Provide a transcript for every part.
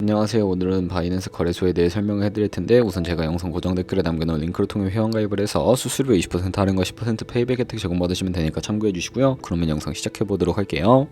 안녕하세요. 오늘은 바이낸스 거래소에 대해 설명을 해드릴 텐데, 우선 제가 영상 고정 댓글에 남겨놓은 링크를 통해 회원가입을 해서 수수료 20% 할인과 10% 페이백 혜택 제공받으시면 되니까 참고해 주시고요. 그러면 영상 시작해 보도록 할게요.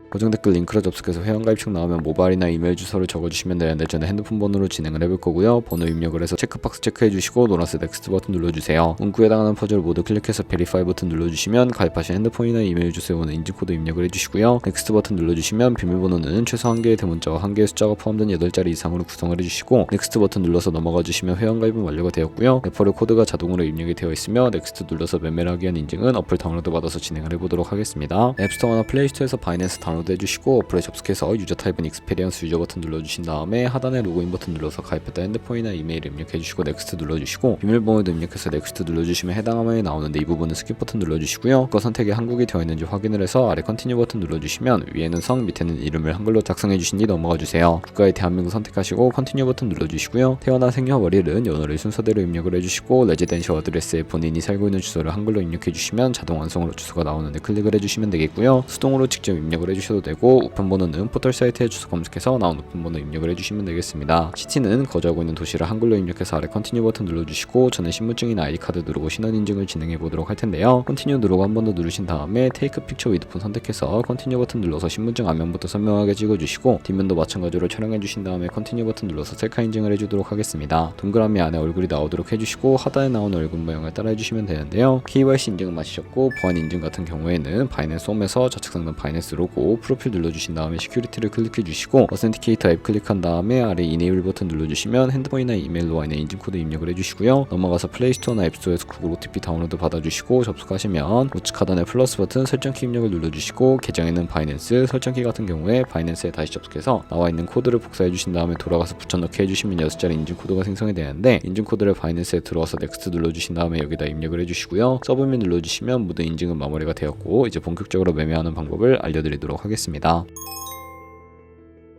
고정 댓글 링크로 접속해서 회원가입 층 나오면 모바일이나 이메일 주소를 적어주시면 되는데, 저는 핸드폰 번호로 진행을 해볼 거고요. 번호 입력을 해서 체크박스 체크해주시고 노란색 넥스트 버튼 눌러주세요. 문구에 해당하는 퍼즐을 모두 클릭해서 베리파이 버튼 눌러주시면 가입하신 핸드폰이나 이메일 주소에 오는 인증코드 입력을 해주시고요. 넥스트 버튼 눌러주시면 비밀번호는 최소 1개의 대문자와 1개의 숫자가 포함된 8자리 이상으로 구성을 해주시고, 넥스트 버튼 눌러서 넘어가주시면 회원가입은 완료가 되었고요. 레퍼럴 코드가 자동으로 입력이 되어 있으며, 넥스트 눌러서 매매를 하기 위한 인증은 어플 다운로드 받아서 진행을 해보도록 하겠습니다. 앱스토어나 플레이스토어에서 바이낸스 다운로드 해주시고, 어플에 접속해서 유저 타입은 익스페리언스 유저 버튼 눌러주신 다음에 하단에 로그인 버튼 눌러서 가입했다 핸드폰이나 이메일 입력해주시고 넥스트 눌러주시고, 비밀번호도 입력해서 넥스트 눌러주시면 해당 화면이 나오는데, 이 부분은 스킵 버튼 눌러주시고요. 국가 선택에 한국이 되어 있는지 확인을 해서 아래 컨티뉴 버튼 눌러주시면 위에는 성, 밑에는 이름을 한글로 작성해주신 뒤 넘어가주세요. 국가에 대한민국 선택하시고 컨티뉴 버튼 눌러주시고요. 태어난 생년월일은 연월일 순서대로 입력을 해주시고, 레지덴셜 어드레스에 본인이 살고 있는 주소를 한글로 입력해주시면 자동 완성으로 주소가 나오는데 클릭을 해주시면 되겠고요. 수동으로 직접 입력을 해주셔도 되고, 우편번호는 포털 사이트에 주소 검색해서 나온 우편번호 입력을 해주시면 되겠습니다. 시티는 거주하고 있는 도시를 한글로 입력해서 아래 컨티뉴 버튼 눌러주시고, 저는 신분증이나 아이디카드 누르고 신원 인증을 진행해 보도록 할 텐데요. 컨티뉴 누르고 한 번 더 누르신 다음에 테이크 픽처 위드 폰 선택해서 컨티뉴 버튼 눌러서 신분증 앞면부터 선명하게 찍어주시고, 뒷면도 마찬가지로 촬영해 주신 다음에 컨티뉴 버튼 눌러서 셀카 인증을 해주도록 하겠습니다. 동그라미 안에 얼굴이 나오도록 해주시고, 하단에 나온 얼굴 모양을 따라 해주시면 되는데요. KYC 인증은 마치셨고, 보안 인증 같은 경우에는 바이낸스 홈에서 좌측 상단 바이낸스 로고 프로필 눌러주신 다음에 시큐리티를 클릭해 주시고, 어센티케이터 앱 클릭한 다음에 아래 이네이블 버튼 눌러주시면 핸드폰이나 이메일로 와 있는 인증코드 입력을 해주시고요. 넘어가서 플레이스토어나 앱스토어에서 구글 OTP 다운로드 받아주시고, 접속하시면 우측 하단에 플러스 버튼 설정키 입력을 눌러주시고, 계정에는 바이낸스, 설정키 같은 경우에 바이낸스에 다시 접속해서 나와 있는 코드를 복사해 주신 다음에 돌아가서 붙여넣기 해주시면 6자리 인증코드가 생성이 되는데, 인증코드를 바이낸스에 들어와서 넥스트 눌러주신 다음에 여기다 입력을 해주시고요. 서브밋 눌러주시면 모든 인증은 마무리가 되었고, 이제 본격적으로 매매하는 방법을 알려드리도록 하겠습니다.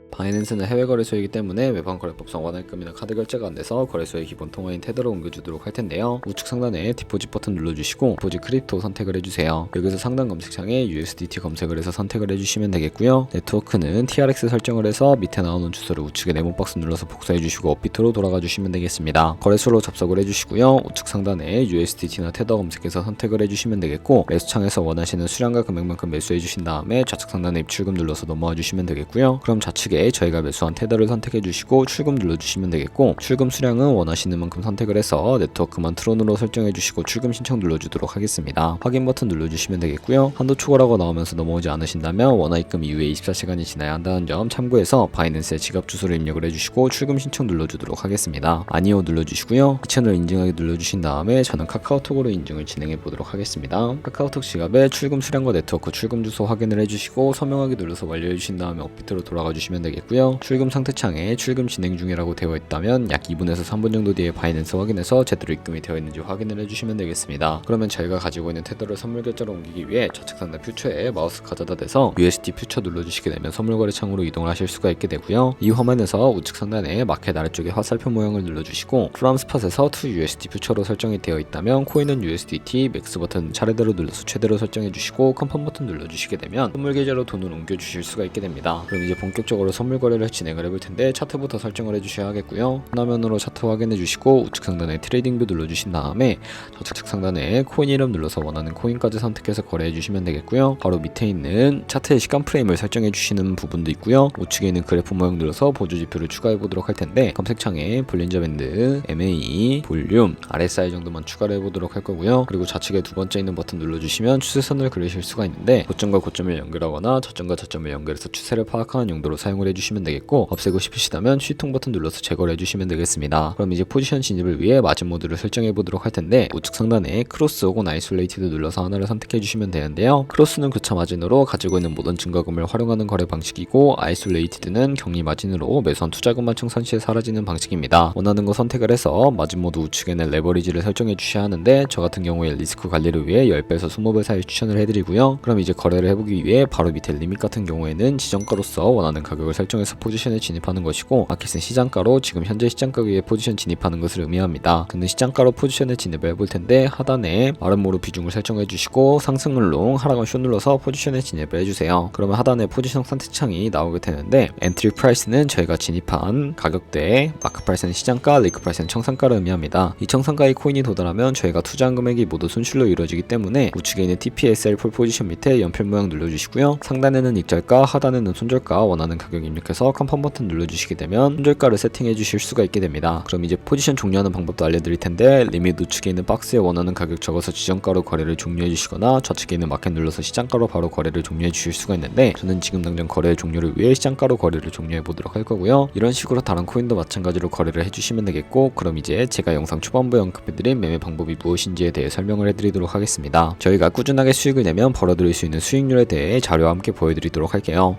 바이낸스는 해외 거래소이기 때문에 외환 거래법상 원화입금이나 카드 결제가 안 돼서 거래소의 기본 통화인 테더로 옮겨주도록 할 텐데요. 우측 상단에 디포짓 버튼 눌러주시고, 디포짓 크립토 선택을 해주세요. 여기서 상단 검색창에 USDT 검색을 해서 선택을 해주시면 되겠고요. 네트워크는 TRX 설정을 해서 밑에 나오는 주소를 우측에 네모 박스 눌러서 복사해주시고 업비트로 돌아가 주시면 되겠습니다. 거래소로 접속을 해주시고요. 우측 상단에 USDT나 테더 검색해서 선택을 해주시면 되겠고, 매수창에서 원하시는 수량과 금액만큼 매수해주신 다음에 좌측 상단에 입출금 눌러서 넘어와 주시면 되겠고요. 그럼 좌측에 저희가 매수한 테더를 선택해 주시고 출금 눌러주시면 되겠고, 출금 수량은 원하시는 만큼 선택을 해서 네트워크만 트론으로 설정해 주시고 출금 신청 눌러주도록 하겠습니다. 확인 버튼 눌러주시면 되겠고요. 한도 초과라고 나오면서 넘어오지 않으신다면 원화입금 이후에 24시간이 지나야 한다는 점 참고해서 바이낸스에 지갑 주소를 입력을 해주시고 출금 신청 눌러주도록 하겠습니다. 아니요 눌러주시고요. 이 채널 인증하기 눌러주신 다음에 저는 카카오톡으로 인증을 진행해 보도록 하겠습니다. 카카오톡 지갑에 출금 수량과 네트워크 출금 주소 확인을 해주시고 서명하기 눌러서 완료해 주신 다음에 업비트로 돌아가 주시면 되겠고요. 출금 상태 창에 출금 진행 중이라고 되어 있다면 약 2분에서 3분 정도 뒤에 바이낸스 확인해서 제대로 입금이 되어 있는지 확인을 해주시면 되겠습니다. 그러면 저희가 가지고 있는 테더를 선물 결제로 옮기기 위해 좌측 상단 퓨처에 마우스 가져다 대서 USD 퓨처 눌러주시게 되면 선물 거래 창으로 이동을 하실 수가 있게 되고요. 이 화면에서 우측 상단에 마켓 아래쪽에 화살표 모양을 눌러주시고, 프롬 스팟에서 to USD 퓨처로 설정이 되어 있다면 코인은 USDT, 맥스 버튼 차례대로 눌러서 최대로 설정해 주시고 컨펌 버튼 눌러주시게 되면 선물 계좌로 돈을 옮겨주실 수가 있게 됩니다. 그럼 이제 본격적으로 선물 거래를 진행을 해볼 텐데, 차트부터 설정을 해주셔야 하겠고요. 화면으로 차트 확인해 주시고 우측 상단에 트레이딩 뷰 눌러주신 다음에 좌측 상단에 코인 이름 눌러서 원하는 코인까지 선택해서 거래해 주시면 되겠고요. 바로 밑에 있는 차트의 시간 프레임을 설정해 주시는 부분도 있고요. 우측에 있는 그래프 모양 눌러서 보조 지표를 추가해 보도록 할 텐데, 검색창에 볼린저 밴드, MA, 볼륨, RSI 정도만 추가를 해보도록 할 거고요. 그리고 좌측에 두 번째 있는 버튼 눌러주시면 추세선을 그리실 수가 있는데, 고점과 고점을 연결하거나 저점과 저점을 연결해서 추세를 파악하는 용도로 사용을 해주시면 되겠고, 없애고 싶으시다면 쉬통 버튼 눌러서 제거를 해주시면 되겠습니다. 그럼 이제 포지션 진입을 위해 마진 모드를 설정해 보도록 할 텐데, 우측 상단에 크로스 혹은 아이솔레이티드 눌러서 하나를 선택해 주시면 되는데요. 크로스는 교차 마진으로 가지고 있는 모든 증가금을 활용하는 거래 방식이고, 아이솔레이티드는 격리 마진으로 매수한 투자금만 청산 시에 사라지는 방식입니다. 원하는 거 선택을 해서 마진 모드 우측에는 레버리지를 설정해 주셔야 하는데, 저 같은 경우에 리스크 관리를 위해 10배에서 20배 사이 추천을 해드리고요. 그럼 이제 거래를 해보기 위해 바로 밑에 리밋 같은 경우에는 지정가로서 원하는 가격을 설정해서 포지션에 진입하는 것이고, 마켓은 시장가로 지금 현재 시장가 위에 포지션 진입하는 것을 의미합니다. 저는 시장가로 포지션에 진입을 해볼 텐데, 하단에 마름모로 비중을 설정해 주시고 상승 물론 하락은 숏 눌러서 포지션에 진입을 해주세요. 그러면 하단에 포지션 선택창이 나오게 되는데, 엔트리 프라이스는 저희가 진입한 가격대, 마크 프라이스는 시장가, 리크 프라이스는 청산가를 의미합니다. 이 청산가의 코인이 도달하면 저희가 투자한 금액이 모두 손실로 이루어지기 때문에 우측에 있는 TPSL 폴 포지션 밑에 연필 모양 눌러주시고요. 상단에는 익절가, 하단에는 손절가 원하는 가격 입력해서 컨펌 버튼 눌러주시게 되면 손절가를 세팅해 주실 수가 있게 됩니다. 그럼 이제 포지션 종료하는 방법도 알려드릴 텐데, 리밋 우측에 있는 박스에 원하는 가격 적어서 지정가로 거래를 종료해 주시거나 좌측에 있는 마켓 눌러서 시장가로 바로 거래를 종료해 주실 수가 있는데, 저는 지금 당장 거래 종료를 위해 시장가로 거래를 종료해 보도록 할 거고요. 이런 식으로 다른 코인도 마찬가지로 거래를 해주시면 되겠고, 그럼 이제 제가 영상 초반부에 언급해드린 매매 방법이 무엇인지에 대해 설명을 해드리도록 하겠습니다. 저희가 꾸준하게 수익을 내면 벌어들일 수 있는 수익률에 대해 자료와 함께 보여드리도록 할게요.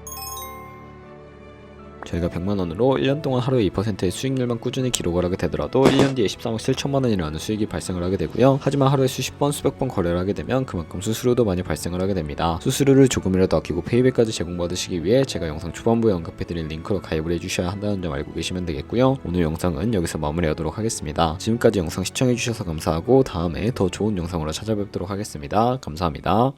저희가 100만원으로 1년 동안 하루에 2%의 수익률만 꾸준히 기록을 하게 되더라도 1년 뒤에 13억 7천만원이라는 수익이 발생을 하게 되고요. 하지만 하루에 수십 번, 수백 번 거래를 하게 되면 그만큼 수수료도 많이 발생을 하게 됩니다. 수수료를 조금이라도 아끼고 페이백까지 제공받으시기 위해 제가 영상 초반부에 언급해드린 링크로 가입을 해주셔야 한다는 점 알고 계시면 되겠고요. 오늘 영상은 여기서 마무리하도록 하겠습니다. 지금까지 영상 시청해주셔서 감사하고, 다음에 더 좋은 영상으로 찾아뵙도록 하겠습니다. 감사합니다.